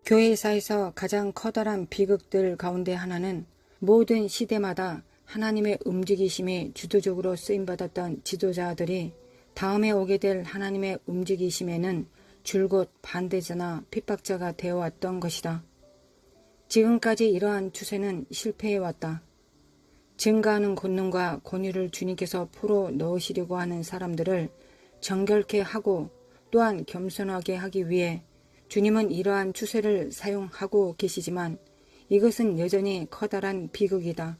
교회사에서 가장 커다란 비극들 가운데 하나는 모든 시대마다 하나님의 움직이심이 주도적으로 쓰임받았던 지도자들이 다음에 오게 될 하나님의 움직이심에는 줄곧 반대자나 핍박자가 되어왔던 것이다. 지금까지 이러한 추세는 실패해왔다. 증가하는 권능과 권위를 주님께서 풀어 넣으시려고 하는 사람들을 정결케 하고 또한 겸손하게 하기 위해 주님은 이러한 추세를 사용하고 계시지만 이것은 여전히 커다란 비극이다.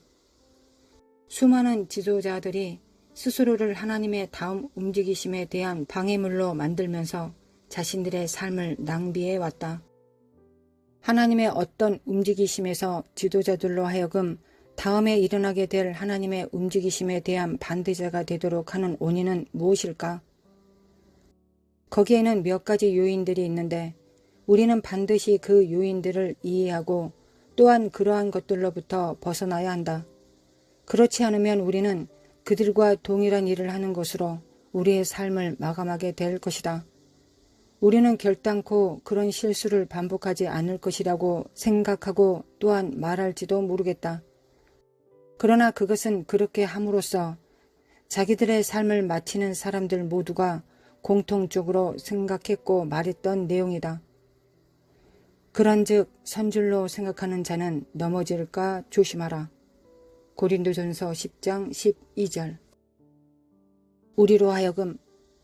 수많은 지도자들이 스스로를 하나님의 다음 움직이심에 대한 방해물로 만들면서 자신들의 삶을 낭비해 왔다. 하나님의 어떤 움직이심에서 지도자들로 하여금 다음에 일어나게 될 하나님의 움직이심에 대한 반대자가 되도록 하는 원인은 무엇일까? 거기에는 몇 가지 요인들이 있는데 우리는 반드시 그 요인들을 이해하고 또한 그러한 것들로부터 벗어나야 한다. 그렇지 않으면 우리는 그들과 동일한 일을 하는 것으로 우리의 삶을 마감하게 될 것이다. 우리는 결단코 그런 실수를 반복하지 않을 것이라고 생각하고 또한 말할지도 모르겠다. 그러나 그것은 그렇게 함으로써 자기들의 삶을 마치는 사람들 모두가 공통적으로 생각했고 말했던 내용이다. 그런즉 선줄로 생각하는 자는 넘어질까 조심하라. 고린도전서 10장 12절. 우리로 하여금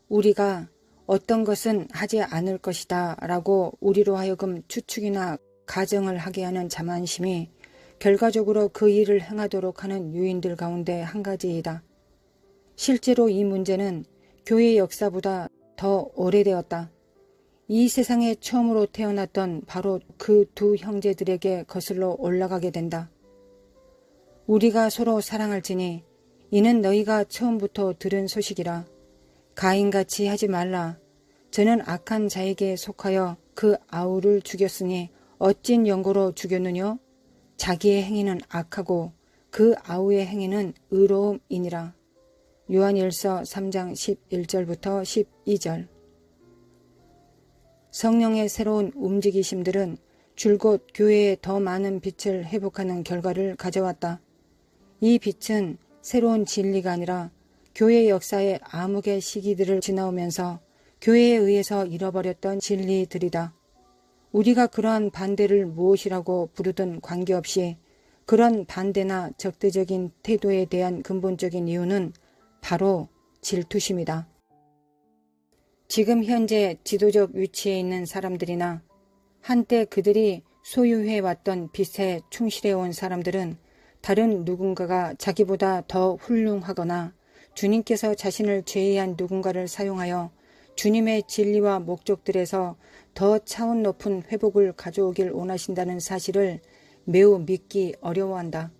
우리가 어떤 것은 하지 않을 것이다 라고 우리로 하여금 추측이나 가정을 하게 하는 자만심이 결과적으로 그 일을 행하도록 하는 요인들 가운데 한 가지이다. 실제로 이 문제는 교회 역사보다 더 오래되었다. 이 세상에 처음으로 태어났던 바로 그 두 형제들에게 거슬러 올라가게 된다. 우리가 서로 사랑할지니 이는 너희가 처음부터 들은 소식이라. 가인같이 하지 말라. 저는 악한 자에게 속하여 그 아우를 죽였으니 어찐 연고로 죽였느뇨? 자기의 행위는 악하고 그 아우의 행위는 의로움이니라. 요한일서 3장 11절부터 12절. 성령의 새로운 움직이심들은 줄곧 교회에 더 많은 빛을 회복하는 결과를 가져왔다. 이 빛은 새로운 진리가 아니라 교회 역사의 암흑의 시기들을 지나오면서 교회에 의해서 잃어버렸던 진리들이다. 우리가 그러한 반대를 무엇이라고 부르든 관계없이 그런 반대나 적대적인 태도에 대한 근본적인 이유는 바로 질투심이다. 지금 현재 지도적 위치에 있는 사람들이나 한때 그들이 소유해왔던 빛에 충실해온 사람들은 다른 누군가가 자기보다 더 훌륭하거나 주님께서 자신을 제외한 누군가를 사용하여 주님의 진리와 목적들에서 더 차원 높은 회복을 가져오길 원하신다는 사실을 매우 믿기 어려워한다.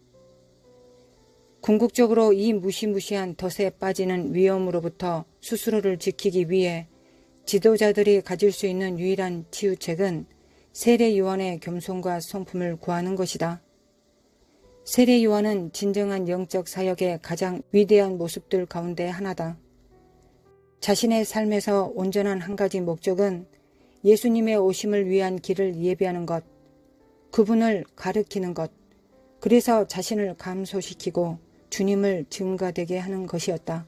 궁극적으로 이 무시무시한 덫에 빠지는 위험으로부터 스스로를 지키기 위해 지도자들이 가질 수 있는 유일한 치유책은 세례 요한의 겸손과 성품을 구하는 것이다. 세례 요한은 진정한 영적 사역의 가장 위대한 모습들 가운데 하나다. 자신의 삶에서 온전한 한 가지 목적은 예수님의 오심을 위한 길을 예비하는 것, 그분을 가르치는 것, 그래서 자신을 감소시키고 주님을 증가되게 하는 것이었다.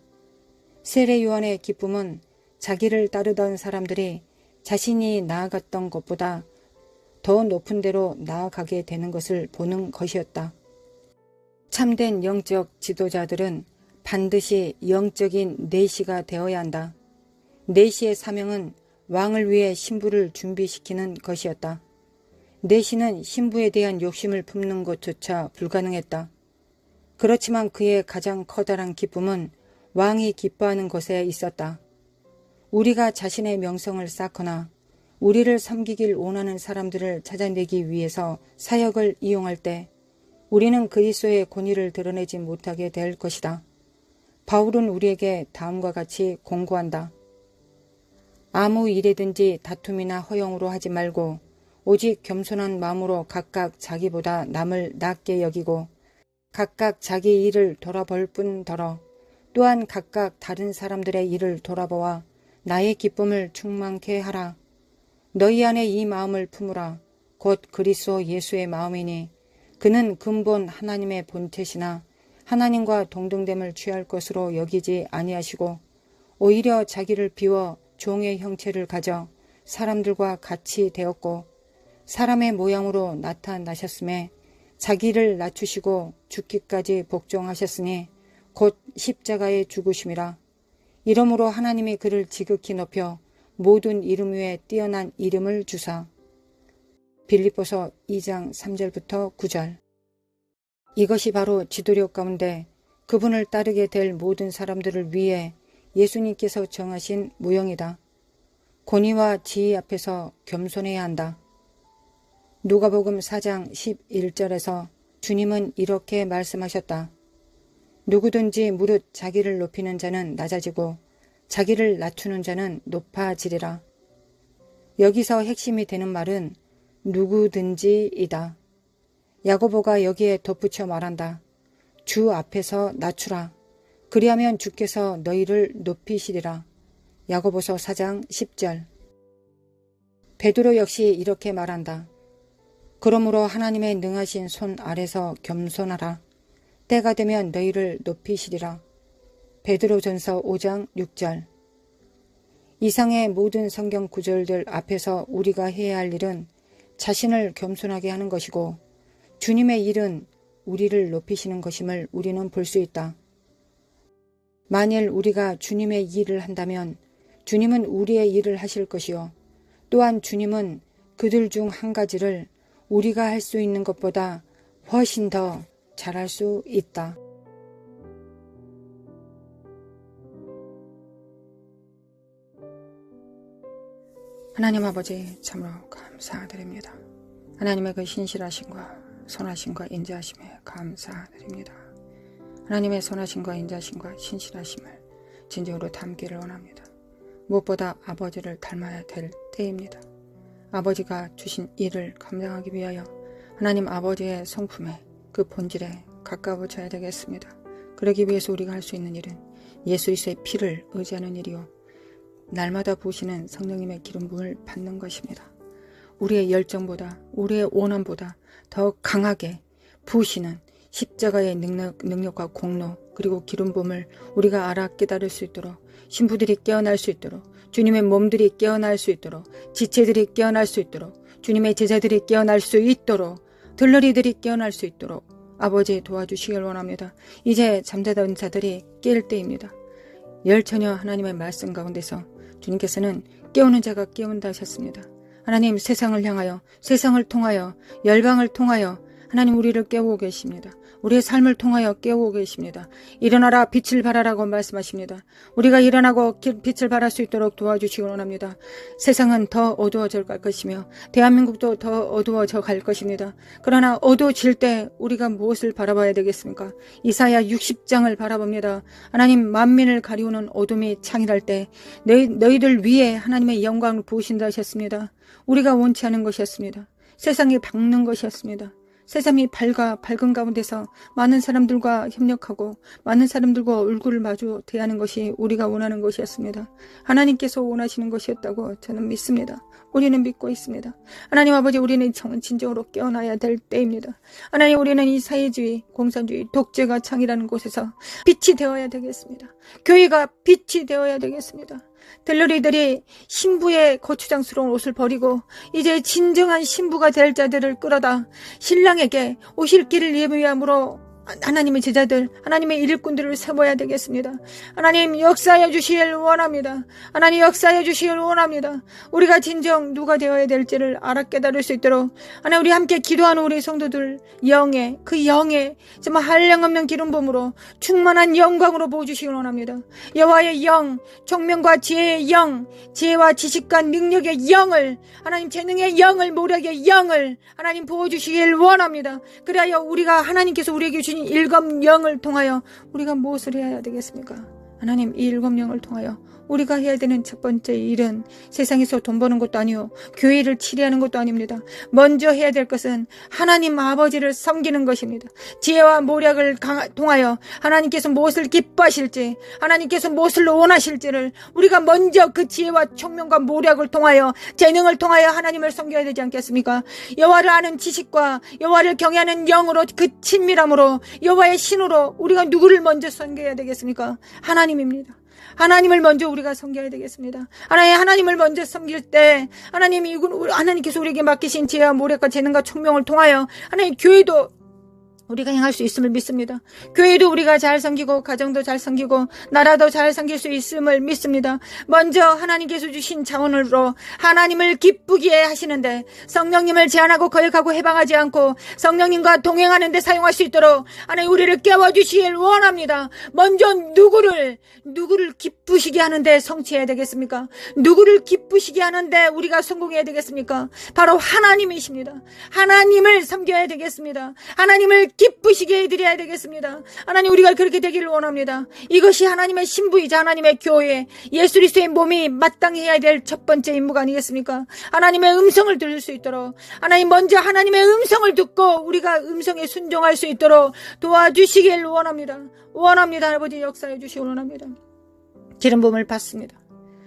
세례 요한의 기쁨은 자기를 따르던 사람들이 자신이 나아갔던 것보다 더 높은 데로 나아가게 되는 것을 보는 것이었다. 참된 영적 지도자들은 반드시 영적인 내시가 되어야 한다. 내시의 사명은 왕을 위해 신부를 준비시키는 것이었다. 내시는 신부에 대한 욕심을 품는 것조차 불가능했다. 그렇지만 그의 가장 커다란 기쁨은 왕이 기뻐하는 것에 있었다. 우리가 자신의 명성을 쌓거나 우리를 섬기길 원하는 사람들을 찾아내기 위해서 사역을 이용할 때 우리는 그리스도의 권위를 드러내지 못하게 될 것이다. 바울은 우리에게 다음과 같이 공고한다. 아무 일에든지 다툼이나 허용으로 하지 말고 오직 겸손한 마음으로 각각 자기보다 남을 낮게 여기고 각각 자기 일을 돌아볼 뿐더러 또한 각각 다른 사람들의 일을 돌아보아 나의 기쁨을 충만케 하라. 너희 안에 이 마음을 품으라. 곧 그리스도 예수의 마음이니 그는 근본 하나님의 본체시나 하나님과 동등됨을 취할 것으로 여기지 아니하시고 오히려 자기를 비워 종의 형체를 가져 사람들과 같이 되었고 사람의 모양으로 나타나셨음에 자기를 낮추시고 죽기까지 복종하셨으니 곧 십자가에 죽으심이라. 이러므로 하나님이 그를 지극히 높여 모든 이름 위에 뛰어난 이름을 주사. 빌립보서 2장 3절부터 9절. 이것이 바로 지도력 가운데 그분을 따르게 될 모든 사람들을 위해 예수님께서 정하신 무형이다. 권위와 지위 앞에서 겸손해야 한다. 누가복음 4장 11절에서 주님은 이렇게 말씀하셨다. 누구든지 무릇 자기를 높이는 자는 낮아지고 자기를 낮추는 자는 높아지리라. 여기서 핵심이 되는 말은 누구든지이다. 야고보가 여기에 덧붙여 말한다. 주 앞에서 낮추라. 그리하면 주께서 너희를 높이시리라. 야고보서 4장 10절. 베드로 역시 이렇게 말한다. 그러므로 하나님의 능하신 손 아래서 겸손하라. 때가 되면 너희를 높이시리라. 베드로전서 5장 6절. 이상의 모든 성경 구절들 앞에서 우리가 해야 할 일은 자신을 겸손하게 하는 것이고 주님의 일은 우리를 높이시는 것임을 우리는 볼 수 있다. 만일 우리가 주님의 일을 한다면 주님은 우리의 일을 하실 것이요. 또한 주님은 그들 중 한 가지를 우리가 할 수 있는 것보다 훨씬 더 잘할 수 있다. 하나님 아버지 참으로 감사드립니다. 하나님의 그 신실하심과 선하심과 인자하심에 감사드립니다. 하나님의 선하심과 인자하심과 신실하심을 진정으로 담기를 원합니다. 무엇보다 아버지를 닮아야 될 때입니다. 아버지가 주신 일을 감당하기 위하여 하나님 아버지의 성품에 그 본질에 가까워져야 되겠습니다. 그러기 위해서 우리가 할 수 있는 일은 예수 그리스도의 피를 의지하는 일이요 날마다 부으시는 성령님의 기름 부음을 받는 것입니다. 우리의 열정보다 우리의 원함보다 더 강하게 부으시는 십자가의 능력과 공로 그리고 기름 부음을 우리가 알아 깨달을 수 있도록 신부들이 깨어날 수 있도록 주님의 몸들이 깨어날 수 있도록 지체들이 깨어날 수 있도록 주님의 제자들이 깨어날 수 있도록 들러리들이 깨어날 수 있도록 아버지 도와주시길 원합니다. 이제 잠자던 자들이 깰 때입니다. 열처녀 하나님의 말씀 가운데서 주님께서는 깨우는 자가 깨운다 하셨습니다. 하나님 세상을 향하여 세상을 통하여 열방을 통하여 하나님 우리를 깨우고 계십니다. 우리의 삶을 통하여 깨우고 계십니다. 일어나라 빛을 발하라고 말씀하십니다. 우리가 일어나고 빛을 발할 수 있도록 도와주시기 원합니다. 세상은 더 어두워져 갈 것이며 대한민국도 더 어두워져 갈 것입니다. 그러나 어두워질 때 우리가 무엇을 바라봐야 되겠습니까? 이사야 60장을 바라봅니다. 하나님 만민을 가리우는 어둠이 창일할 때 너희들 위에 하나님의 영광을 부으신다 하셨습니다. 우리가 원치 않은 것이었습니다. 세상이 밝는 것이었습니다. 세상이 밝은 가운데서 많은 사람들과 협력하고 많은 사람들과 얼굴을 마주 대하는 것이 우리가 원하는 것이었습니다. 하나님께서 원하시는 것이었다고 저는 믿습니다. 우리는 믿고 있습니다. 하나님 아버지 우리는 진정으로 깨어나야 될 때입니다. 하나님 우리는 이 사회주의, 공산주의, 독재가 창이라는 곳에서 빛이 되어야 되겠습니다. 교회가 빛이 되어야 되겠습니다. 들러리들이 신부의 거추장스러운 옷을 버리고 이제 진정한 신부가 될 자들을 끌어다 신랑에게 오실 길을 예비함으로 하나님의 제자들, 하나님의 일꾼들을 세워야 되겠습니다. 하나님 역사해 주시길 원합니다. 하나님 역사해 주시길 원합니다. 우리가 진정 누가 되어야 될지를 알아 깨달을 수 있도록 하나님 우리 함께 기도하는 우리 성도들 영의 정말 한량없는 기름 부음으로 충만한 영광으로 부어주시길 원합니다. 여호와의 영, 총명과 지혜의 영, 지혜와 지식과 능력의 영을 하나님 재능의 영을 모략의 영을 하나님 부어주시길 원합니다. 그래야 우리가 하나님께서 우리에게 주신 일곱 영을 통하여 우리가 무엇을 해야 되겠습니까? 하나님 이 일곱 영을 통하여 우리가 해야 되는 첫 번째 일은 세상에서 돈 버는 것도 아니요, 교회를 치리하는 것도 아닙니다. 먼저 해야 될 것은 하나님 아버지를 섬기는 것입니다. 지혜와 모략을 통하여 하나님께서 무엇을 기뻐하실지, 하나님께서 무엇을 원하실지를 우리가 먼저 그 지혜와 총명과 모략을 통하여, 재능을 통하여 하나님을 섬겨야 되지 않겠습니까? 여호와를 아는 지식과 여호와를 경외하는 영으로, 그 친밀함으로, 여호와의 신으로 우리가 누구를 먼저 섬겨야 되겠습니까? 하나님입니다. 하나님을 먼저 우리가 섬겨야 되겠습니다. 하나님을 먼저 섬길 때 하나님께서 우리에게 맡기신 지혜와 모략과 재능과 총명을 통하여 하나님 교회도 우리가 행할 수 있음을 믿습니다. 교회도 우리가 잘 섬기고, 가정도 잘 섬기고, 나라도 잘 섬길 수 있음을 믿습니다. 먼저 하나님께서 주신 자원으로 하나님을 기쁘게 하시는데, 성령님을 제한하고 거역하고 해방하지 않고 성령님과 동행하는 데 사용할 수 있도록 하나님 우리를 깨워주시길 원합니다. 먼저 누구를 기쁘시게 하는데 성취해야 되겠습니까? 누구를 기쁘시게 하는데 우리가 성공해야 되겠습니까? 바로 하나님이십니다. 하나님을 섬겨야 되겠습니다. 하나님을 기쁘시게 해드려야 되겠습니다. 하나님, 우리가 그렇게 되기를 원합니다. 이것이 하나님의 신부이자 하나님의 교회, 예수 그리스도의 몸이 마땅히 해야 될 첫 번째 임무가 아니겠습니까? 하나님의 음성을 들을 수 있도록, 하나님 먼저 하나님의 음성을 듣고 우리가 음성에 순종할 수 있도록 도와주시길 원합니다. 아버지 역사해 주시길 원합니다. 기름 부음을 받습니다.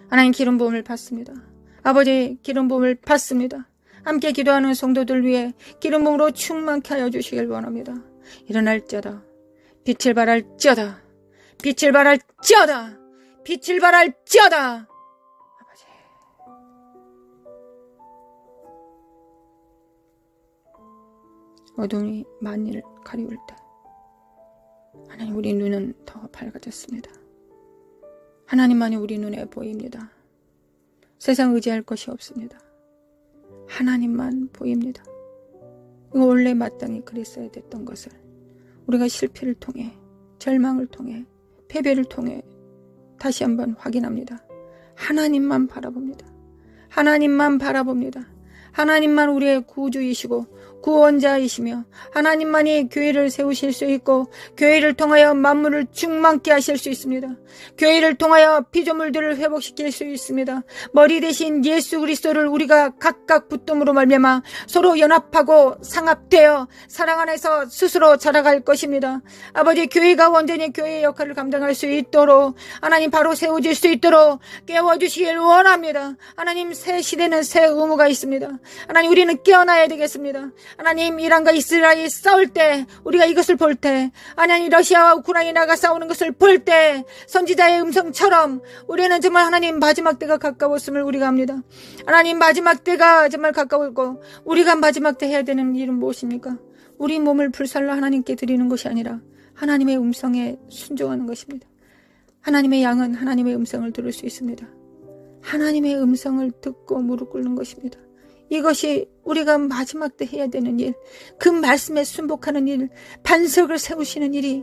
하나님, 기름 부음을 받습니다. 아버지, 기름 부음을 받습니다. 함께 기도하는 성도들 위해 기름 부음으로 충만케 하여 주시길 원합니다. 일어날지어다. 빛을 발할지어다. 빛을 발할지어다. 빛을 발할지어다. 아버지, 어둠이 만일 가리울 때 하나님, 우리 눈은 더 밝아졌습니다. 하나님만이 우리 눈에 보입니다. 세상 의지할 것이 없습니다. 하나님만 보입니다. 이거 원래 마땅히 그랬어야 됐던 것을 우리가 실패를 통해, 절망을 통해, 패배를 통해 다시 한번 확인합니다. 하나님만 바라봅니다. 하나님만 바라봅니다. 하나님만 우리의 구주이시고 구원자이시며, 하나님만이 교회를 세우실 수 있고 교회를 통하여 만물을 충만케 하실 수 있습니다. 교회를 통하여 피조물들을 회복시킬 수 있습니다. 머리 대신 예수 그리스도를 우리가 각각 붙듦으로 말미암아 서로 연합하고 상합되어 사랑 안에서 스스로 자라갈 것입니다. 아버지, 교회가 온전히 교회의 역할을 감당할 수 있도록 하나님 바로 세워질 수 있도록 깨워주시길 원합니다. 하나님, 새 시대는 새 의무가 있습니다. 하나님, 우리는 깨어나야 되겠습니다. 하나님, 이란과 이스라엘이 싸울 때, 우리가 이것을 볼 때, 하나님 러시아와 우크라이나가 싸우는 것을 볼 때 선지자의 음성처럼 우리는 정말 하나님 마지막 때가 가까웠음을 우리가 압니다. 하나님, 마지막 때가 정말 가까웠고 우리가 마지막 때 해야 되는 일은 무엇입니까? 우리 몸을 불살라 하나님께 드리는 것이 아니라 하나님의 음성에 순종하는 것입니다. 하나님의 양은 하나님의 음성을 들을 수 있습니다. 하나님의 음성을 듣고 무릎 꿇는 것입니다. 이것이 우리가 마지막 때 해야 되는 일, 그 말씀에 순복하는 일, 반석을 세우시는 일이,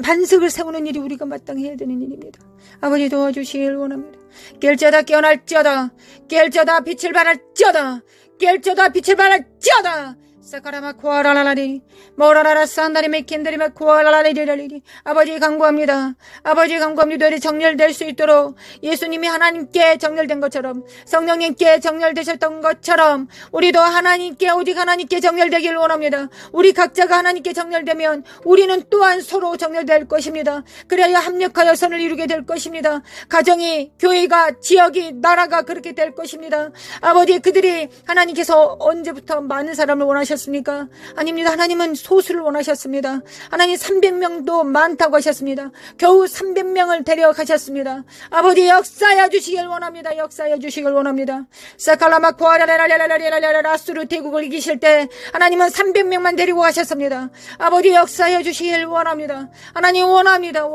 반석을 세우는 일이 우리가 마땅히 해야 되는 일입니다. 아버지, 도와주시길 원합니다. 깰지어다, 깨어날지어다. 깰지어다, 빛을 발할지어다. 깰지어다, 빛을 발할지어다. 사카라마 코아라라리 모라라라 산다리 메킨다리마 코아라라리리라리. 아버지, 강구합니다. 아버지, 강구합니다. 우리 정렬될 수 있도록 예수님이 하나님께 정렬된 것처럼, 성령님께 정렬되셨던 것처럼 우리도 하나님께, 오직 하나님께 정렬되길 원합니다. 우리 각자가 하나님께 정렬되면 우리는 또한 서로 정렬될 것입니다. 그래야 합력하여 선을 이루게 될 것입니다. 가정이, 교회가, 지역이, 나라가 그렇게 될 것입니다. 아버지, 그들이 하나님께서 언제부터 많은 사람을 원하셨습니까? 아닙니다. 하나님은 소수를 원하셨습니다. 하나님 300명도 많다고 하셨습니다. 겨우 300명을 데려가셨습니다. 아버지, 역사해 주시길 원합니다. 역사해 주시길 원합니다. 사칼라마코아라라라라라라라라스루 대국을 이기실 때 하나님은 300명만 데리고 가셨습니다. 아버지, 역사해 주시길 원합니다. 하나님, 원합니다.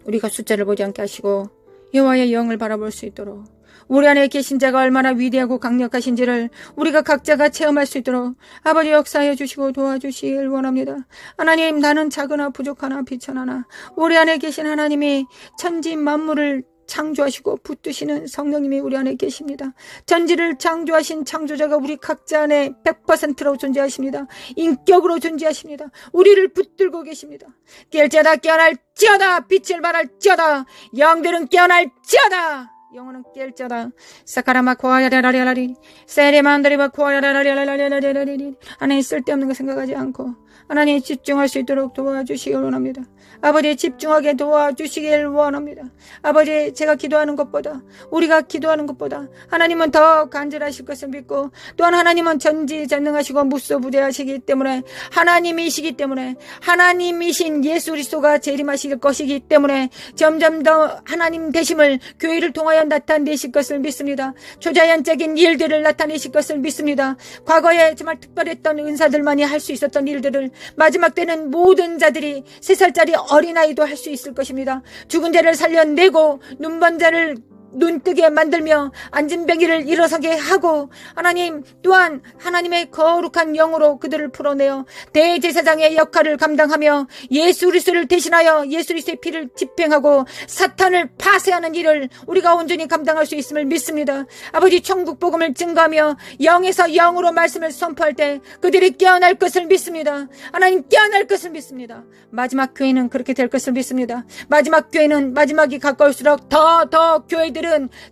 우리가 숫자를 보지 않게 하시고 여호와의 영을 바라볼 수 있도록, 우리 안에 계신 자가 얼마나 위대하고 강력하신지를 우리가 각자가 체험할 수 있도록 아버지, 역사해 주시고 도와주시길 원합니다. 하나님, 나는 작으나 부족하나 비천하나 우리 안에 계신 하나님이 천지 만물을 창조하시고 붙드시는 성령님이 우리 안에 계십니다. 전지를 창조하신 창조자가 우리 각자 안에 100%로 존재하십니다. 인격으로 존재하십니다. 우리를 붙들고 계십니다. 깰지어다 깨어날지어다. 빛을 발할지어다. 영들은 깨어날지어다. 영혼은 깰지어다. 사카라마 코아야라라라리 세레만다리바 코아야라라라라라라리. 하나님 쓸데없는 거 생각하지 않고 하나님 집중할 수 있도록 도와주시길 원합니다. 아버지 집중하게 도와주시길 원합니다. 아버지 제가 기도하는 것보다 우리가 기도하는 것보다 하나님은 더 간절하실 것을 믿고 또한 하나님은 전지전능하시고 무소부재하시기 때문에 하나님이시기 때문에 하나님이신 예수 그리스도가 재림하실 것이기 때문에 점점 더 하나님 되심을 교회를 통하여 나타내실 것을 믿습니다. 초자연적인 일들을 나타내실 것을 믿습니다. 과거에 정말 특별했던 은사들만이 할 수 있었던 일들을 마지막 때는 모든 자들이 3살짜리 어린아이도 할 수 있을 것입니다. 죽은 자를 살려내고 눈먼 자를 눈뜨게 만들며 앉은뱅이를 일어서게 하고 하나님 또한 하나님의 거룩한 영으로 그들을 풀어내어 대제사장의 역할을 감당하며 예수 그리스도를 대신하여 예수 그리스도의 피를 집행하고 사탄을 파쇄하는 일을 우리가 온전히 감당할 수 있음을 믿습니다. 아버지 천국 복음을 증거하며 영에서 영으로 말씀을 선포할 때 그들이 깨어날 것을 믿습니다. 하나님 깨어날 것을 믿습니다. 마지막 교회는 그렇게 될 것을 믿습니다. 마지막 교회는 마지막이 가까울수록 더 교회들은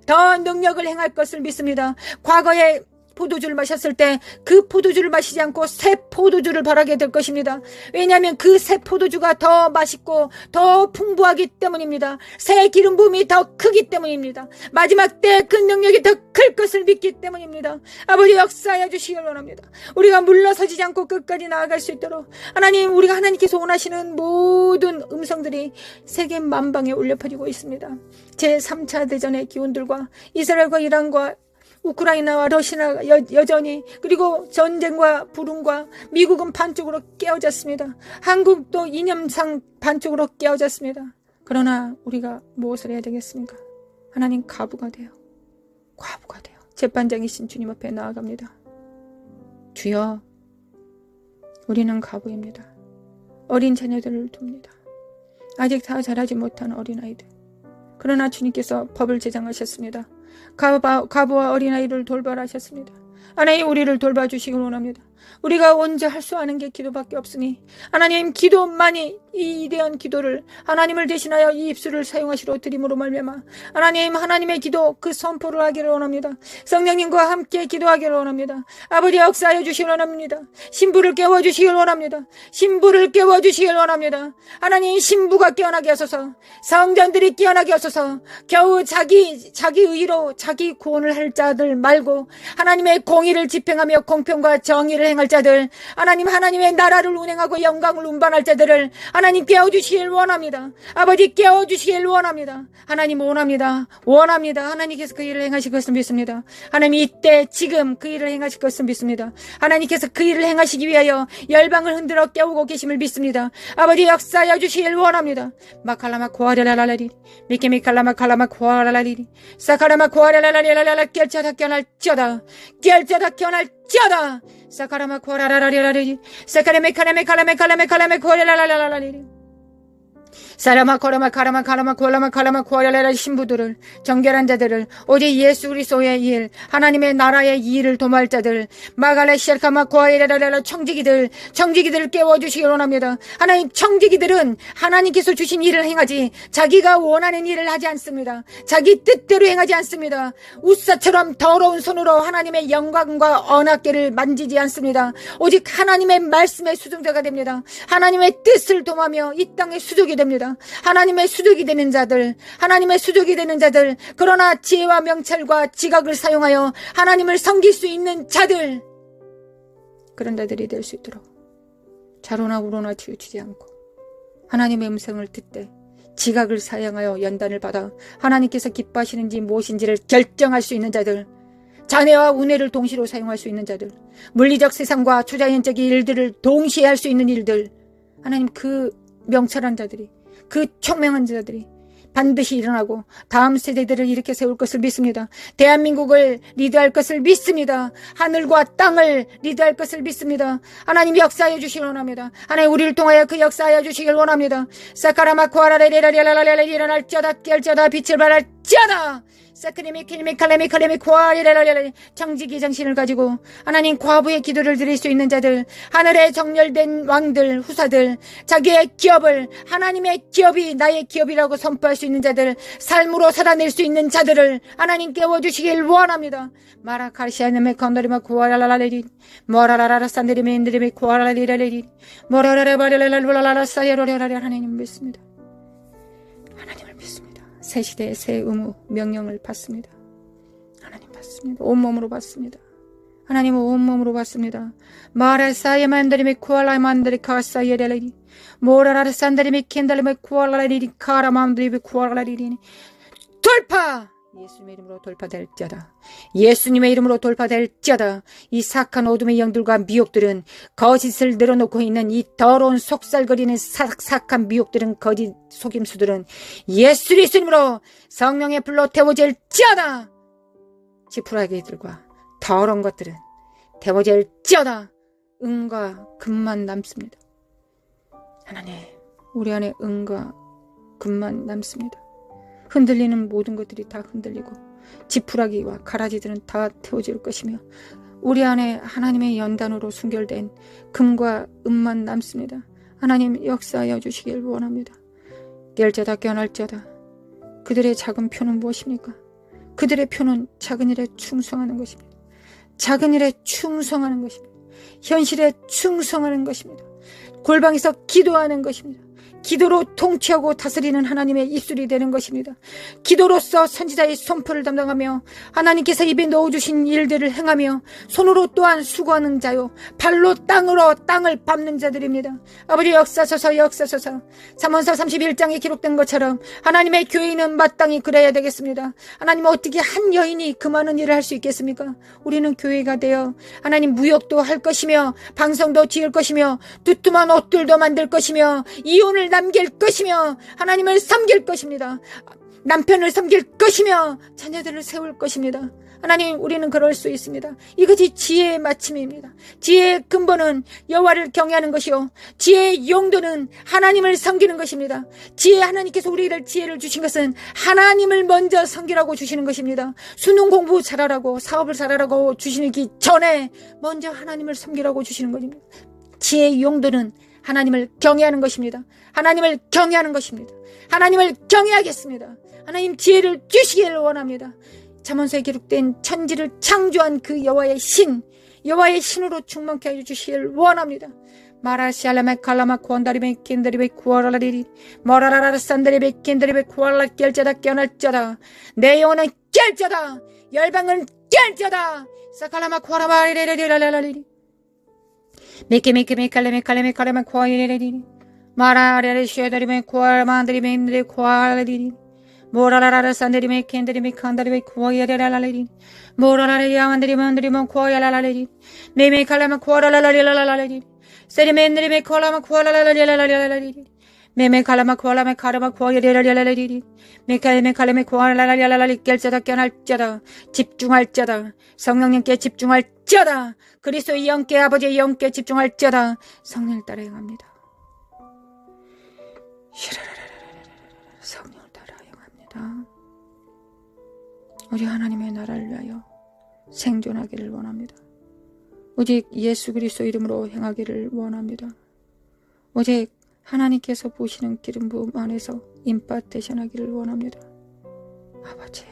더 능력을 행할 것을 믿습니다. 과거에 포도주를 마셨을 때 그 포도주를 마시지 않고 새 포도주를 바라게 될 것입니다. 왜냐하면 그 새 포도주가 더 맛있고 더 풍부하기 때문입니다. 새 기름 부음이 더 크기 때문입니다. 마지막 때 그 능력이 더 클 것을 믿기 때문입니다. 아버지 역사하여 주시길 원합니다. 우리가 물러서지 않고 끝까지 나아갈 수 있도록 하나님 우리가 하나님께서 원하시는 모든 음성들이 세계 만방에 울려 퍼지고 있습니다. 제3차 대전의 기운들과 이스라엘과 이란과 우크라이나와 러시아가 여전히 그리고 전쟁과 불운과 미국은 반쪽으로 깨어졌습니다. 한국도 이념상 반쪽으로 깨어졌습니다. 그러나 우리가 무엇을 해야 되겠습니까? 하나님 과부가 돼요. 재판장이신 주님 앞에 나아갑니다. 주여 우리는 과부입니다. 어린 자녀들을 둡니다. 아직 다 자라지 못한 어린아이들. 그러나 주님께서 법을 제정하셨습니다. 과부와 어린아이를 돌봐하셨습니다. 하나님 우리를 돌봐주시길 원합니다. 우리가 언제 할 수 아는 게 기도밖에 없으니 하나님 기도만이 이 위대한 기도를 하나님을 대신하여 이 입술을 사용하시러 드림으로 말미암아 하나님의 기도 그 선포를 하기를 원합니다. 성령님과 함께 기도하기를 원합니다. 아버지 역사하여 주시길 원합니다. 신부를 깨워주시길 원합니다. 하나님 신부가 깨어나게 하소서. 성전들이 깨어나게 하소서. 겨우 자기 의로 자기 구원을 할 자들 말고 하나님의 공의를 집행하며 공평과 정의를 행할 자들, 하나님의 나라를 운행하고 영광을 운반할 자들을 하나님 깨워주시길 원합니다. 아버지 깨워주시길 원합니다. 하나님 원합니다. 하나님께서 그 일을 행하실 것을 믿습니다. 하나님 이때 지금 그 일을 행하실 것을 믿습니다. 하나님께서 그 일을 행하시기 위하여 열방을 흔들어 깨우고 계심을 믿습니다. 아버지 역사하여 주시길 원합니다. 마칼라마 코아라라라리 미케미칼라마 칼라마 코아라라리 사카라마 코아라라라리라라 깨어나지어다 사카라마 코아라라라리라리 사카레메카레메칼라메칼라메칼라메 코아라라라라리 사라마 코라마 카라마 코알라라 신부들을 정결한 자들을 오직 예수 그리스도의 일 하나님의 나라의 일을 도모할 자들 마갈레 셀카마 코아이라라라 청지기들을 깨워주시기 원합니다. 하나님 청지기들은 하나님께서 주신 일을 행하지 자기가 원하는 일을 하지 않습니다. 자기 뜻대로 행하지 않습니다. 우사처럼 더러운 손으로 하나님의 영광과 언약궤를 만지지 않습니다. 오직 하나님의 말씀의 수종자가 됩니다. 하나님의 뜻을 도모하며 이 땅의 수족이 됩니다. 하나님의 수족이 되는 자들 그러나 지혜와 명찰과 지각을 사용하여 하나님을 섬길 수 있는 자들 그런 자들이 될 수 있도록 좌로나 우로나 치우치지 않고 하나님의 음성을 듣되 지각을 사용하여 연단을 받아 하나님께서 기뻐하시는지 무엇인지를 결정할 수 있는 자들 자네와 우뇌를 동시로 사용할 수 있는 자들 물리적 세상과 초자연적인 일들을 동시에 할 수 있는 일들 하나님 그 명철한 자들이 그 총명한 자들이 반드시 일어나고 다음 세대들을 일으켜 세울 것을 믿습니다. 대한민국을 리드할 것을 믿습니다. 하늘과 땅을 리드할 것을 믿습니다. 하나님 역사해 주시길 원합니다. 하나님 우리를 통하여 그 역사하여 주시길 원합니다. 사카라마코아라레레라레라레레 일어날지어다 깰지어다 빛을 발할지어다. 사크리미 키리미 칼레미 칼레미 코아리레라레레 정직이 정신을 가지고 하나님 과부의 기도를 드릴 수 있는 자들, 하늘에 정렬된 왕들 후사들, 자기의 기업을 하나님의 기업이 나의 기업이라고 선포할 수 있는 자들, 삶으로 살아낼 수 있는 자들을 하나님 깨워주시길 원합니다. 마라카시아네메 건더리마 코아라라레리 모라라라 산데리메 인드리메 코아라리레레리 모라라라바레라라라라 사이로레라레 하나님 믿습니다. 하나님을 믿습니다. 새 시대의 새 의무 명령을 받습니다. 하나님 받습니다. 온몸으로 받습니다. 하나님은 온몸으로 받습니다. 마라사야 만다리메 쿠알라 만다리 카사예레레리 모라라라 산다리메 켄달리메 쿠알라리리 카라 만다리메 쿠알라리리 돌파! 예수님의 이름으로 돌파될지어다. 예수님의 이름으로 돌파될지어다. 이 사악한 어둠의 영들과 미혹들은 거짓을 늘어놓고 있는 이 더러운 속살거리는 사악한 미혹들은 거짓 속임수들은 예수 그리스도님으로 성령의 불로 태워질지어다. 지푸라기들과 더러운 것들은 태워질지어다. 은과 금만 남습니다. 하나님 우리 안에 은과 금만 남습니다. 흔들리는 모든 것들이 다 흔들리고 지푸라기와 가라지들은 다 태워질 것이며 우리 안에 하나님의 연단으로 순결된 금과 은만 남습니다. 하나님 역사하여 주시길 원합니다. 깰자다 깨어날자다. 그들의 작은 표는 무엇입니까? 그들의 표는 작은 일에 충성하는 것입니다. 작은 일에 충성하는 것입니다. 현실에 충성하는 것입니다. 골방에서 기도하는 것입니다. 기도로 통치하고 다스리는 하나님의 입술이 되는 것입니다. 기도로서 선지자의 선포를 담당하며 하나님께서 입에 넣어주신 일들을 행하며 손으로 또한 수고하는 자요 발로 땅을 밟는 자들입니다. 아버지 역사소서 역사소서. 잠언서 31장에 기록된 것처럼 하나님의 교회는 마땅히 그래야 되겠습니다. 하나님 어떻게 한 여인이 그 많은 일을 할 수 있겠습니까? 우리는 교회가 되어 하나님 무역도 할 것이며 방송도 지을 것이며 두툼한 옷들도 만들 것이며 이혼을 남길 것이며 하나님을 섬길 것입니다. 남편을 섬길 것이며 자녀들을 세울 것입니다. 하나님 우리는 그럴 수 있습니다. 이것이 지혜의 마침입니다. 지혜의 근본은 여호와를 경외하는 것이요 지혜의 용도는 하나님을 섬기는 것입니다. 하나님께서 우리를 지혜를 주신 것은 하나님을 먼저 섬기라고 주시는 것입니다. 수능 공부 잘하라고 사업을 잘하라고 주시기 전에 먼저 하나님을 섬기라고 주시는 것입니다. 지혜의 용도는 하나님을 경외하는 것입니다. 하나님을 경외하는 것입니다. 하나님을 경외하겠습니다. 하나님 지혜를 주시기를 원합니다. 잠언서에 기록된 천지를 창조한 그 여호와의 신으로 충만케 해주시기를 원합니다. 마라시알라메 칼라마 쿠안다리베 켄다리베 쿠아라리리 모라라라 산다리베 켄다리베 쿠알라 깰자다 깨어날자다. 내 영혼은 깰자다. 열방은 깰자다. 사칼라마 쿠아라바리레레레라라리리 메케메칼레메 쿠아이레레리리 마라레레 쉐다리메 쿠아만다리메 임드레 쿠아라리리 모라라라 산다리메 켄다리메 칸다리베 쿠아이레라라리리 모라라라 야만다리메 안다리메 쿠아야라라리리 메메칼라마 쿠아라라라리라라리리 세리메 콜라마 쿠아라라라리라라리리 메메칼라마 쿠알라메 카라마 쿠아이레라라리리 메칼레메 쿠아라라리라라리 깰자다 깨어날자다. 집중할자다. 성령님께 집중할자다. 그리스도의 영께 아버지의 영께 집중할자다. 성령을 따라 행합니다. 성령을 따라 행합니다. 우리 하나님의 나라를 위하여 생존하기를 원합니다. 오직 예수 그리스도 이름으로 행하기를 원합니다. 오직 하나님께서 보시는 기름 부음 안에서 임파테이션 하기를 원합니다. 아버지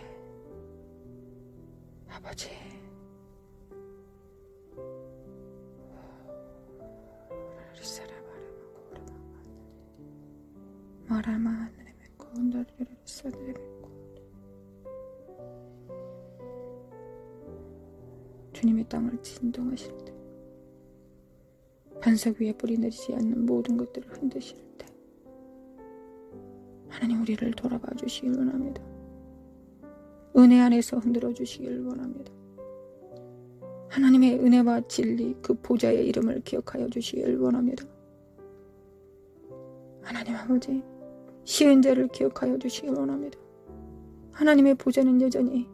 주님의 땅을 진동하실 때 반석 위에 뿌리 내리지 않는 모든 것들을 흔드실 때 하나님 우리를 돌아봐 주시길 원합니다. 은혜 안에서 흔들어 주시길 원합니다. 하나님의 은혜와 진리 그 보좌의 이름을 기억하여 주시길 원합니다. 하나님 아버지 쉬운 자를 기억하여 주시기 원합니다. 하나님의 보좌는 여전히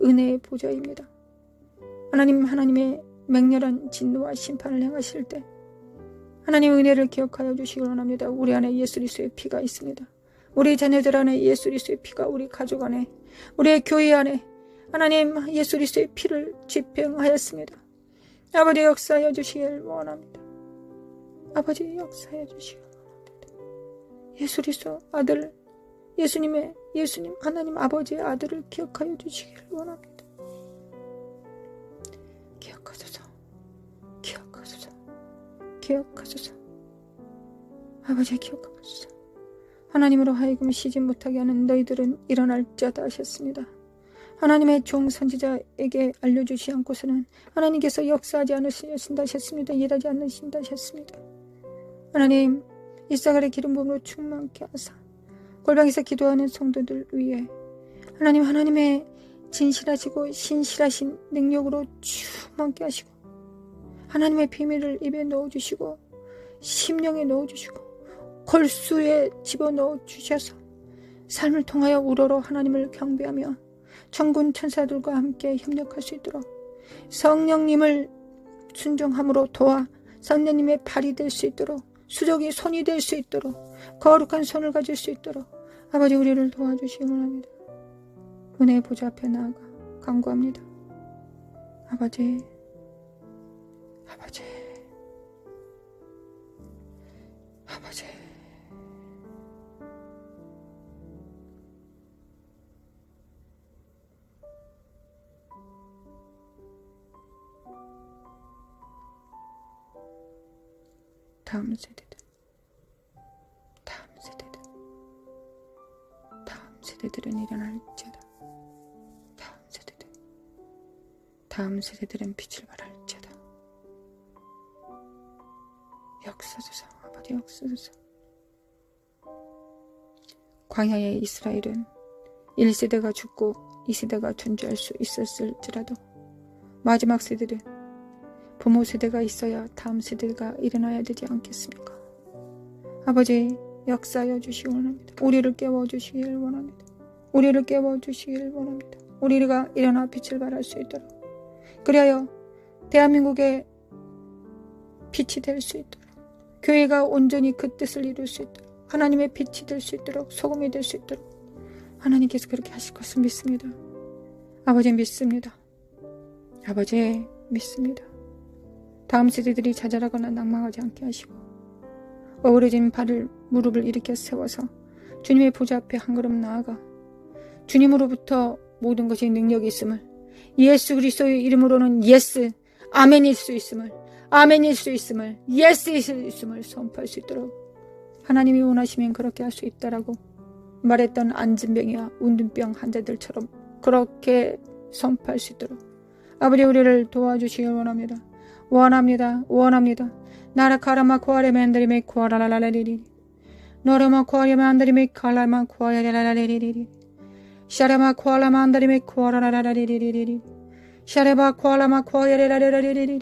은혜의 보좌입니다. 하나님의 맹렬한 진노와 심판을 행하실 때 하나님 은혜를 기억하여 주시기 원합니다. 우리 안에 예수 그리스도의 피가 있습니다. 우리 자녀들 안에 예수 그리스도의 피가, 우리 가족 안에, 우리의 교회 안에 하나님 예수 그리스도의 피를 집행하였습니다. 아버지 역사하여 주시길 원합니다. 아버지 역사하여 주시길 원합니다. 예수 그리스도 아들, 예수님 하나님 아버지의 아들을 기억하여 주시길 원합니다. 기억하소서. 아버지 기억하소서. 하나님으로 하여금 쉬지 못하게 하는 너희들은 일어날 자다 하셨습니다. 하나님의 종 선지자에게 알려주시 않고서는 하나님께서 역사하지 않으신다 하셨습니다. 일하지 않으신다 하셨습니다. 하나님 이사갈의 기름 부음으로 충만케 하사 골방에서 기도하는 성도들 위해 하나님 하나님의 진실하시고 신실하신 능력으로 충만케 하시고 하나님의 비밀을 입에 넣어주시고 심령에 넣어주시고 골수에 집어넣어 주셔서 삶을 통하여 우러러 하나님을 경배하며 천군 천사들과 함께 협력할 수 있도록 성령님을 순종함으로 도와 성령님의 발이 될 수 있도록 수족이 손이 될 수 있도록 거룩한 손을 가질 수 있도록 아버지 우리를 도와주시기 원합니다. 은혜의 보좌 앞에 나아가 간구합니다. 아버지 다음 세대들은 일어날지어다. 다음 세대들은 빛을 발할지어다. 역사소서 아버지 역사소서. 광야의 이스라엘은 1세대가 죽고 2세대가 존재할 수 있었을지라도 마지막 세대는 부모 세대가 있어야 다음 세대가 일어나야 되지 않겠습니까? 아버지 역사하여 주시기 원합니다. 우리를 깨워주시길 원합니다. 우리가 일어나 빛을 발할 수 있도록 그리하여 대한민국의 빛이 될 수 있도록 교회가 온전히 그 뜻을 이룰 수 있도록 하나님의 빛이 될 수 있도록 소금이 될 수 있도록 하나님께서 그렇게 하실 것을 믿습니다. 아버지 믿습니다. 다음 세대들이 자잘하거나 낭망하지 않게 하시고 어우러진 무릎을 일으켜 세워서 주님의 보좌 앞에 한 걸음 나아가 주님으로부터 모든 것이 능력이 있음을 예수 그리스도의 이름으로는 예스 아멘일 수 있음을 예스일 수 있음을 선포할 수 있도록 하나님이 원하시면 그렇게 할 수 있다라고 말했던 안진병이야 운둔병 환자들처럼 그렇게 선포할 수 있도록 아버지 우리를 도와주시길 원합니다. 나라카라마 코아레멘드리메 코아라라라리리 노라마 코아레멘드리메 칼라마 코아라라라리리 샤라마 코알라만다리메 코아라라라리리리 샤레바 코알라마 코아라라라리리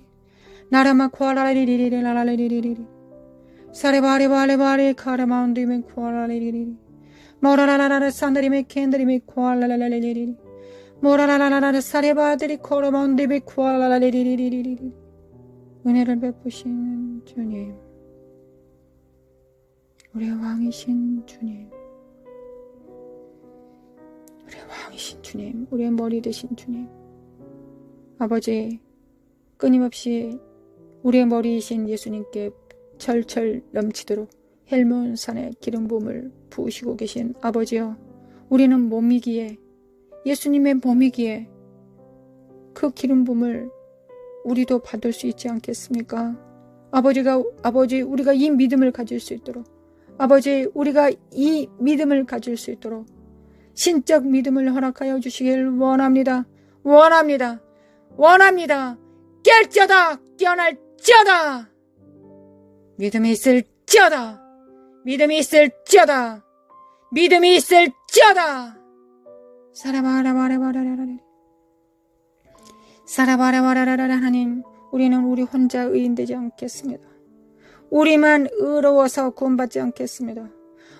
나라마 코아라라리리리라라리리리 사레바레바레바레 카라마운디메 코아라라리리리 모라라라라 산다리메 켄다리메 코아라라라리리리 모라라라라 사레바들이 코라마운디메 코아라라리리리리리 은혜를 베푸시는 주님 우리의 왕이신 주님 우리의 머리 되신 주님 아버지 끊임없이 우리의 머리이신 예수님께 철철 넘치도록 헬몬산의 기름 부음을 부으시고 계신 아버지여 우리는 몸이기에 예수님의 몸이기에 그 기름 부음을 우리도 받을 수 있지 않겠습니까? 아버지 우리가 이 믿음을 가질 수 있도록 우리가 이 믿음을 가질 수 있도록 신적 믿음을 허락하여 주시길 원합니다. 깰지어다 깨어날지어다 믿음이 있을지어다 사라바라바라라라 하나님 우리는 우리 혼자 의인되지 않겠습니다. 우리만 의로워서 구원받지 않겠습니다.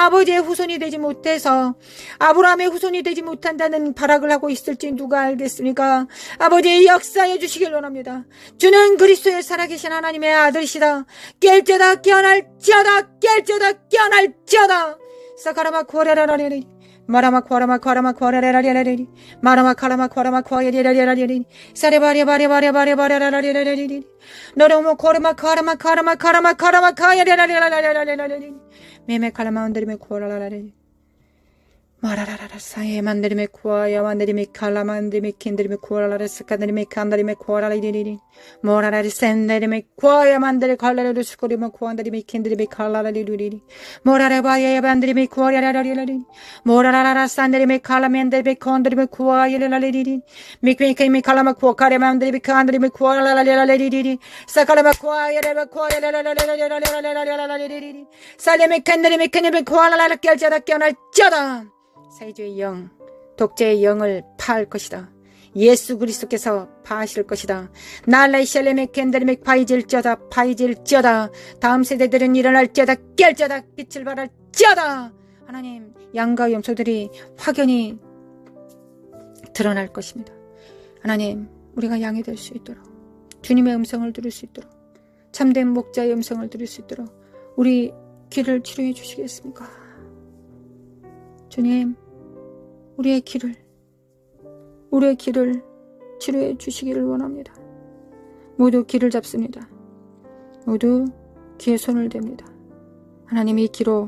아버지의 후손이 되지 못해서 아브라함의 후손이 되지 못한다는 발악을 하고 있을지 누가 알겠습니까? 아버지 역사해 주시길 원합니다. 주는 그리스도의 살아계신 하나님의 아들이시다. 깰지어다 깨어날지어다 깰지어다 깨어날지어다. 사카라마 코레라라레리 마라마 코라마 코라마 코레라라레리 마라마 카라마 코라마 코레라라레리 사레바레바레바레바레바레라라레리 너로모 코르마 카라마 카라마 카라마 카라마 카야라라라라라라레리 메메 칼라마 온데리메 코라라라레리 마라라라라 사예 만데리메 코아야 만데리메 칼라마 만데리메 킨데리메 코라라라 스카데리메 칸다리메 코라라리리리 모라라리 센데리메 코아야 만데리 칼라라리 스코리메 코안데리메 킨데리메 칼라라리리리 모라라바야 만데리메 코아야라라리리 모라라라라 산데리메 칼라멘데리메 콘데리메 코아야라라리리 미크미케미 칼라마 코카레 만데리메 칸데리메 코아라라라리리리 사카라마 코아야라라 코아야라라라라라라라라라리리 살레메 칸데리메 칸데리메 코아라라라 깰자다 깨어날자다. 세주의 영, 독재의 영을 파할 것이다. 예수 그리스도께서 파하실 것이다. 날라이 샬레메 켄데르메 파이질쩌다 파이질쩌다. 다음 세대들은 일어날쩌다 깰쩌다 빛을 발할쩌다. 하나님, 양과 염소들이 확연히 드러날 것입니다. 하나님, 우리가 양이 될 수 있도록, 주님의 음성을 들을 수 있도록, 참된 목자의 음성을 들을 수 있도록 우리 귀를 치료해 주시겠습니까? 주님, 우리의 귀를 치료해 주시기를 원합니다. 모두 귀를 잡습니다. 모두 귀에 손을 댑니다. 하나님, 이 귀로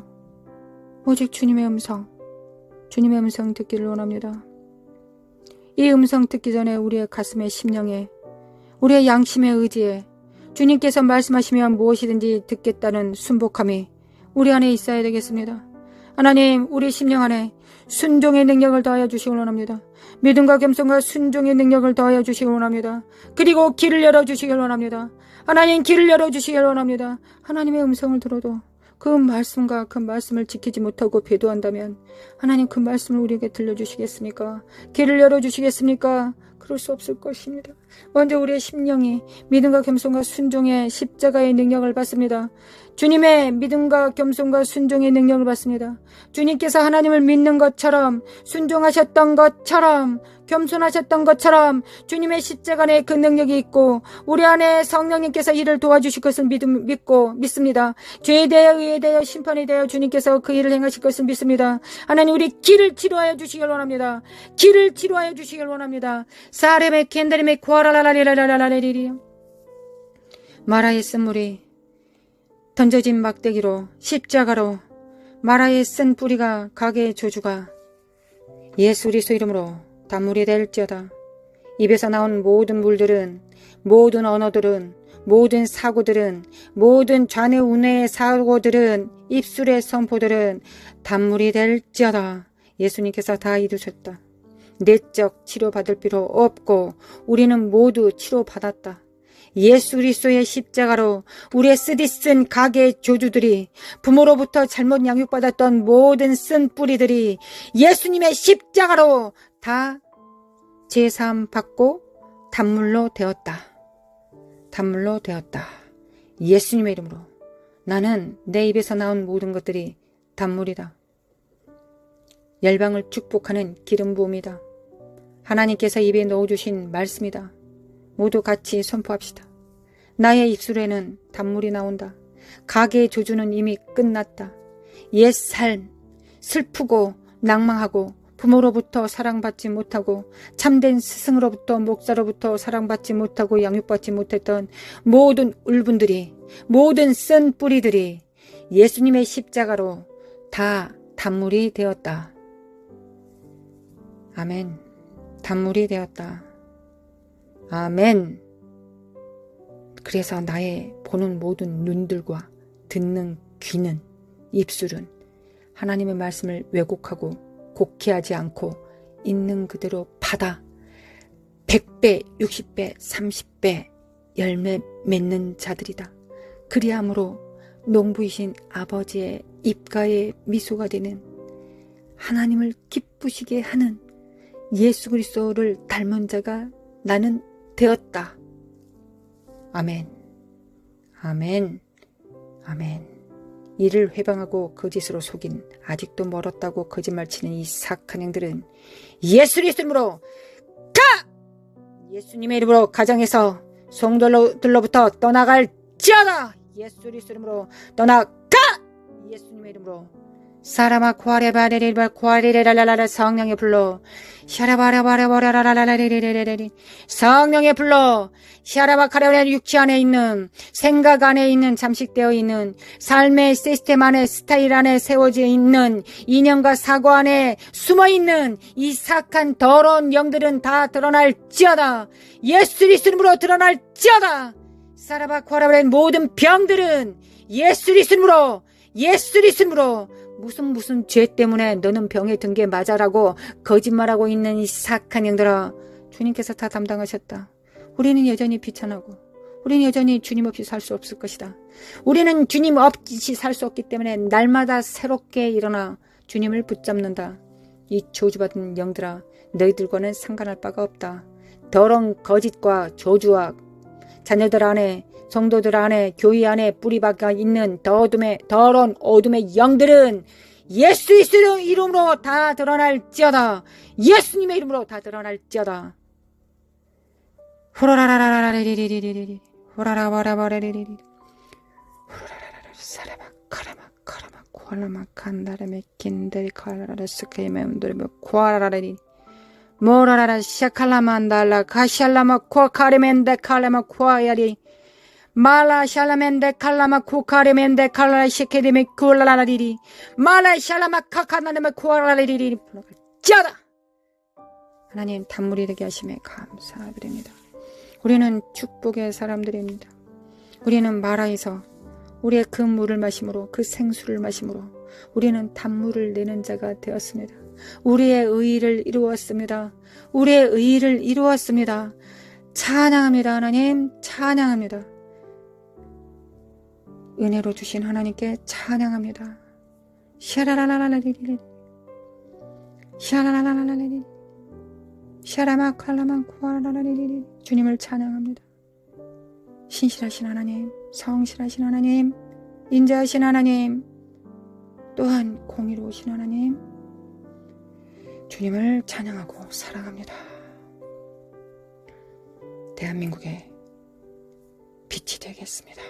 오직 주님의 음성 듣기를 원합니다. 이 음성 듣기 전에 우리의 가슴에 심령에 우리의 양심의 의지에 주님께서 말씀하시면 무엇이든지 듣겠다는 순복함이 우리 안에 있어야 되겠습니다. 하나님, 우리 심령 안에 순종의 능력을 더하여 주시기 원합니다. 믿음과 겸손과 순종의 능력을 더하여 주시기 원합니다. 그리고 길을 열어주시기 원합니다. 하나님, 길을 열어주시기 원합니다. 하나님의 음성을 들어도 그 말씀과 그 말씀을 지키지 못하고 배도한다면 하나님, 그 말씀을 우리에게 들려주시겠습니까? 길을 열어주시겠습니까? 그럴 수 없을 것입니다. 먼저 우리의 심령이 믿음과 겸손과 순종의 십자가의 능력을 받습니다. 주님의 믿음과 겸손과 순종의 능력을 받습니다. 주님께서 하나님을 믿는 것처럼, 순종하셨던 것처럼, 겸손하셨던 것처럼 주님의 십자가 안에 그 능력이 있고 우리 안에 성령님께서 이를 도와주실 것을 믿습니다. 죄에 대하여 의에 대하여 심판에 대하여 주님께서 그 일을 행하실 것을 믿습니다. 하나님, 우리 길을 치료하여 주시길 원합니다. 길을 치료하여 주시길 원합니다. 사레메 켄데리메 코아라라라리라라라리리 마라의 쓴물이 던져진 막대기로 십자가로 마라의 쓴 뿌리가 가게의 조주가 예수 그리스도 이름으로 단물이 될지어다. 입에서 나온 모든 물들은, 모든 언어들은, 모든 사고들은, 모든 좌뇌우뇌의 사고들은, 입술의 선포들은 단물이 될지어다. 예수님께서 다 이루셨다. 내적 치료받을 필요 없고 우리는 모두 치료받았다. 예수 그리스도의 십자가로 우리의 쓰디쓴 가게의 조주들이, 부모로부터 잘못 양육받았던 모든 쓴 뿌리들이 예수님의 십자가로 다 제사함 받고 단물로 되었다. 단물로 되었다. 예수님의 이름으로 나는 내 입에서 나온 모든 것들이 단물이다. 열방을 축복하는 기름 부음이다. 하나님께서 입에 넣어주신 말씀이다. 모두 같이 선포합시다. 나의 입술에는 단물이 나온다. 가게의 조주는 이미 끝났다. 옛 삶, 슬프고 낭망하고 부모로부터 사랑받지 못하고 참된 스승으로부터 목사로부터 사랑받지 못하고 양육받지 못했던 모든 울분들이, 모든 쓴 뿌리들이 예수님의 십자가로 다 단물이 되었다. 아멘. 단물이 되었다. 아멘. 그래서 나의 보는 모든 눈들과 듣는 귀는, 입술은 하나님의 말씀을 왜곡하고 곡해하지 않고 있는 그대로 받아 100배, 60배, 30배 열매 맺는 자들이다. 그리함으로 농부이신 아버지의 입가에 미소가 되는, 하나님을 기쁘시게 하는 예수 그리스도를 닮은 자가 나는 되었다. 아멘. 아멘. 아멘. 이를 회방하고 거짓으로 속인, 아직도 멀었다고 거짓말치는 이 사악한 행들은 예수 그리스도로 가! 예수님의 이름으로 가정에서 성도들로부터 떠나갈지어다. 예수 그리스도로 떠나가! 예수님의 이름으로 사라마 코아레바레레바 코아레레랄랄라 성령의 불로 샤라바라바라바라라라라레레레레레 성령의 불로 샤라바카레레 육체 안에 있는, 생각 안에 있는, 잠식되어 있는 삶의 시스템 안에, 스타일 안에 세워져 있는, 이념과 사고 안에 숨어 있는 이 사악한 더러운 영들은 다 드러날지어다. 예수 그리스도로 드러날지어다. 사라바 코아레바레 모든 병들은 예수 그리스도로, 예수 그리스도로, 무슨 죄 때문에 너는 병에 든 게 맞아라고 거짓말하고 있는 이 사악한 영들아, 주님께서 다 담당하셨다. 우리는 여전히 비천하고 우리는 여전히 주님 없이 살 수 없을 것이다. 우리는 주님 없이 살 수 없기 때문에 날마다 새롭게 일어나 주님을 붙잡는다. 이 저주받은 영들아, 너희들과는 상관할 바가 없다. 더러운 거짓과 저주와 자녀들 안에, 성도들 안에, 교회 안에 뿌리박아 있는 더러운 어둠의 영들은 예수 그리스도의 이름으로 다 드러날지어다. 예수님의 이름으로 다 드러날지어다. 호라라라라라리리리리리 호라라바라바라리리리 호라라라라 사라바 카라마 카라마 코알라마 칸다라메 킨데리 카라라라 스케이메 운도레메 코알라라리 모라라라 샤칼라만달라 카샬라마 코카레멘데 칼라마 코아야리 말라 샬라멘데 칼라마 코카레멘데 칼라라 시케데메 코알라라리리 말라 샬라마 카카나데메 코알라리리리 짜다. 하나님 단물이 되게 하심에 감사드립니다. 우리는 축복의 사람들입니다. 우리는 마라에서 우리의 그 물을 마심으로, 그 생수를 마심으로 우리는 단물을 내는 자가 되었습니다. 우리의 의의를 이루었습니다. 우리의 의의를 이루었습니다. 찬양합니다. 하나님 찬양합니다. 은혜로 주신 하나님께 찬양합니다. 샤라라라라리리 샤라라라라리리 샤라마칼라만 코아라라리리 주님을 찬양합니다. 신실하신 하나님, 성실하신 하나님, 인자하신 하나님, 또한 공의로우신 하나님, 주님을 찬양하고 사랑합니다. 대한민국의 빛이 되겠습니다.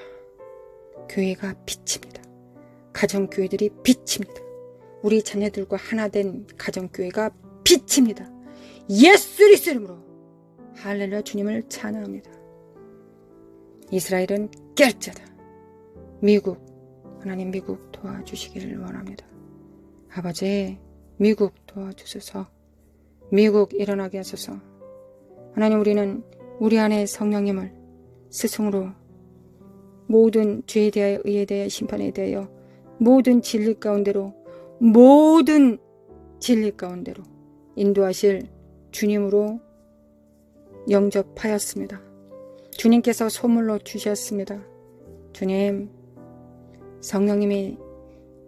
교회가 빛입니다. 가정교회들이 빛입니다. 우리 자녀들과 하나 된 가정교회가 빛입니다. 예수 그리스도 이름으로 할렐루야. 주님을 찬양합니다. 이스라엘은 깰자다. 미국, 하나님 미국 도와주시기를 원합니다. 아버지, 미국 도와주소서. 미국 일어나게 하소서. 하나님, 우리는 우리 안에 성령님을 스승으로 모든 죄에 대하여, 의에 대하여, 심판에 대하여 모든 진리 가운데로, 모든 진리 가운데로 인도하실 주님으로 영접하였습니다. 주님께서 소물로 주셨습니다. 주님, 성령님이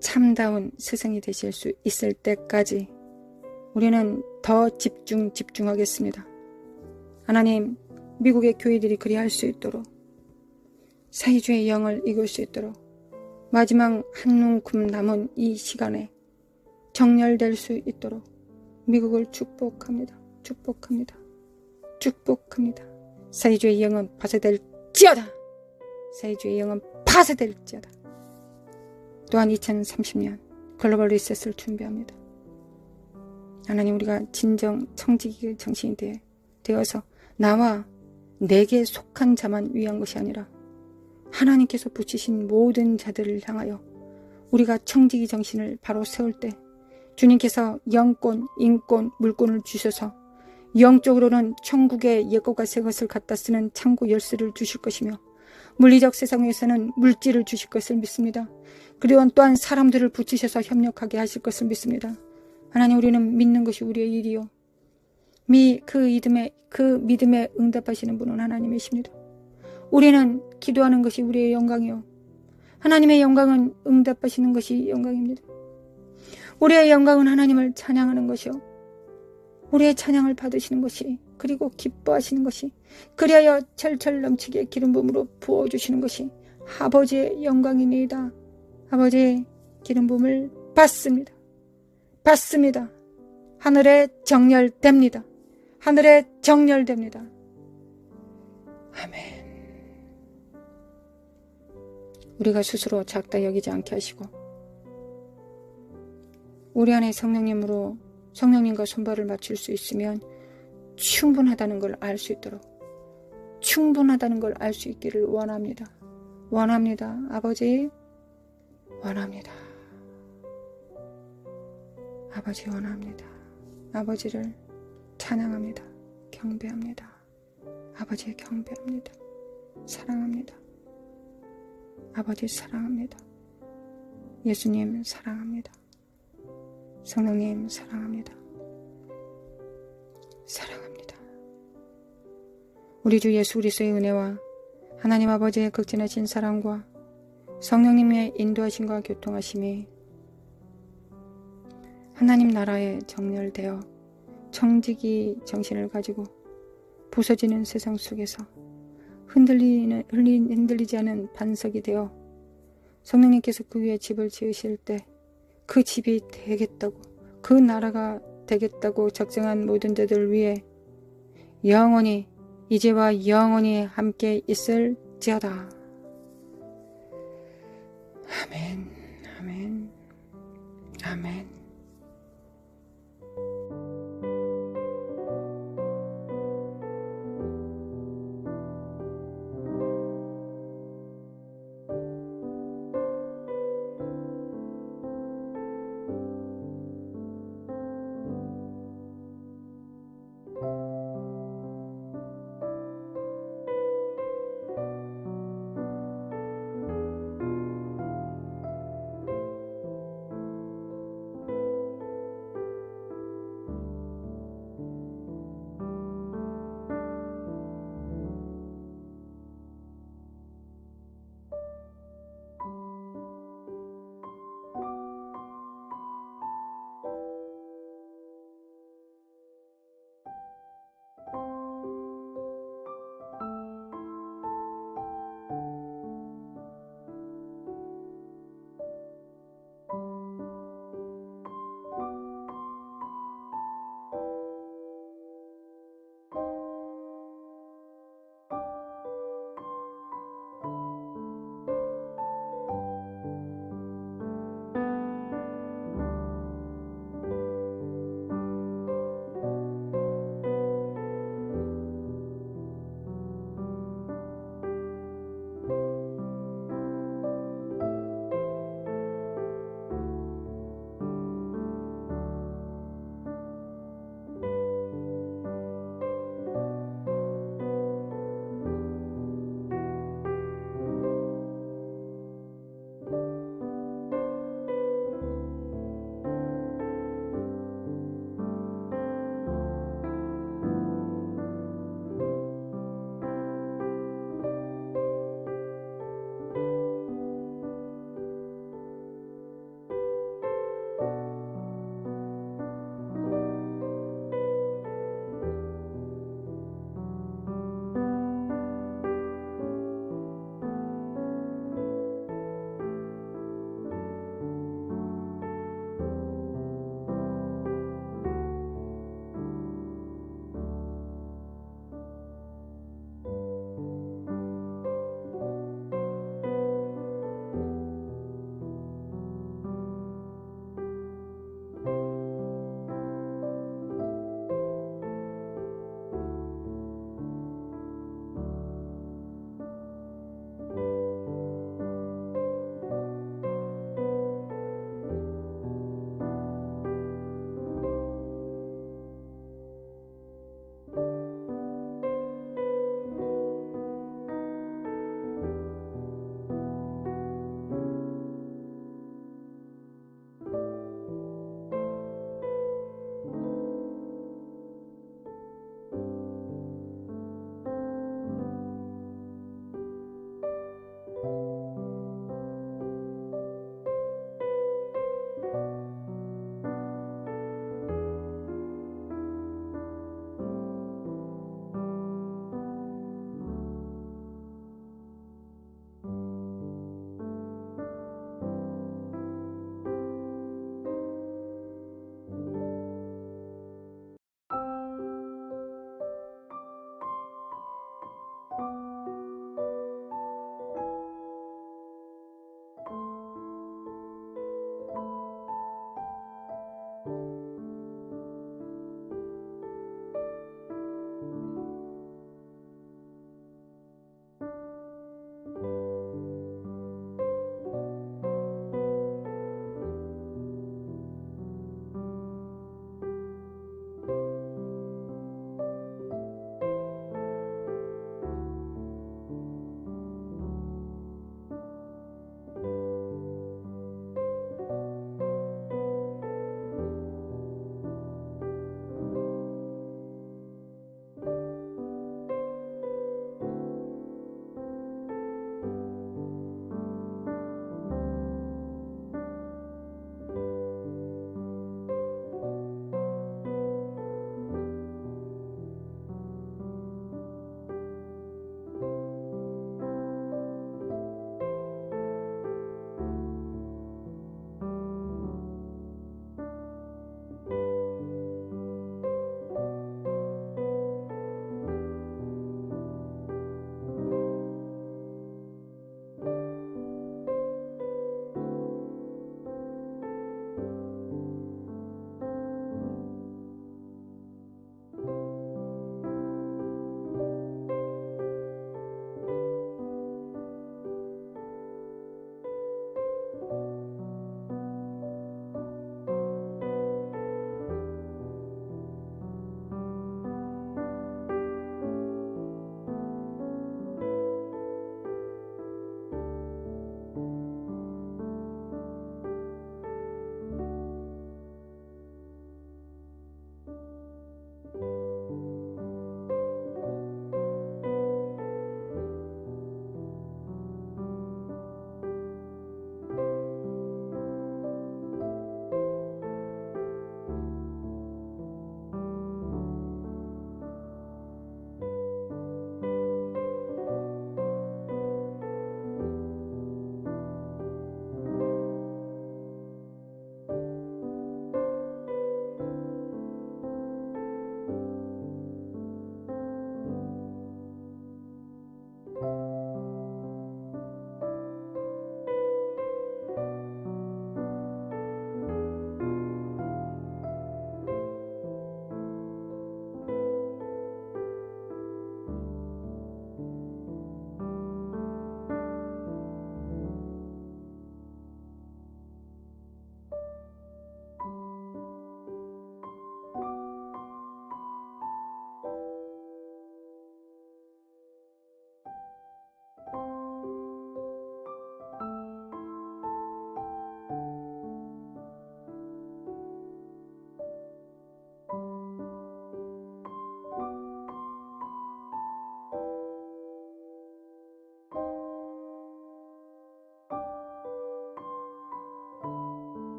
참다운 스승이 되실 수 있을 때까지 우리는 더 집중하겠습니다. 하나님, 미국의 교회들이 그리할 수 있도록, 사이주의 영을 이길 수 있도록, 마지막 한눈금 남은 이 시간에 정렬될 수 있도록 미국을 축복합니다. 축복합니다. 축복합니다. 사이주의 영은 파쇄될지어다. 사이주의 영은 파쇄될지어다. 또한 2030년 글로벌 리셋을 준비합니다. 하나님, 우리가 진정 청지기 정신이 되어서 나와 내게 속한 자만 위한 것이 아니라 하나님께서 붙이신 모든 자들을 향하여 우리가 청지기 정신을 바로 세울 때 주님께서 영권, 인권, 물권을 주셔서 영적으로는 천국의 옛것과 새것을 갖다 쓰는 창고 열쇠를 주실 것이며 물리적 세상에서는 물질을 주실 것을 믿습니다. 그리고 또한 사람들을 붙이셔서 협력하게 하실 것을 믿습니다. 하나님, 우리는 믿는 것이 우리의 일이요. 그 믿음에 응답하시는 분은 하나님이십니다. 우리는 기도하는 것이 우리의 영광이요. 하나님의 영광은 응답하시는 것이 영광입니다. 우리의 영광은 하나님을 찬양하는 것이요. 우리의 찬양을 받으시는 것이, 그리고 기뻐하시는 것이, 그리하여 철철 넘치게 기름 부음으로 부어주시는 것이 아버지의 영광이니이다. 아버지의 기름 부음을 받습니다. 받습니다. 하늘에 정렬됩니다. 하늘에 정렬됩니다. 아멘. 우리가 스스로 작다 여기지 않게 하시고 우리 안에 성령님과 손발을 맞출 수 있으면 충분하다는 걸 알 수 있도록, 충분하다는 걸 알 수 있기를 원합니다. 원합니다. 아버지, 원합니다. 아버지, 원합니다. 아버지를 찬양합니다. 경배합니다. 아버지 경배합니다. 사랑합니다. 아버지 사랑합니다. 예수님 사랑합니다. 성령님 사랑합니다. 사랑합니다. 우리 주 예수 그리스도의 은혜와 하나님 아버지의 극진하신 사랑과 성령님의 인도하심과 교통하심이 하나님 나라에 정렬되어 청지기 정신을 가지고 부서지는 세상 속에서 흔들리지 않은 반석이 되어 성령님께서 그 위에 집을 지으실 때 그 집이 되겠다고, 그 나라가 되겠다고 작정한 모든 자들 위해 영원히, 이제와 영원히 함께 있을지어다. 아멘, 아멘, 아멘.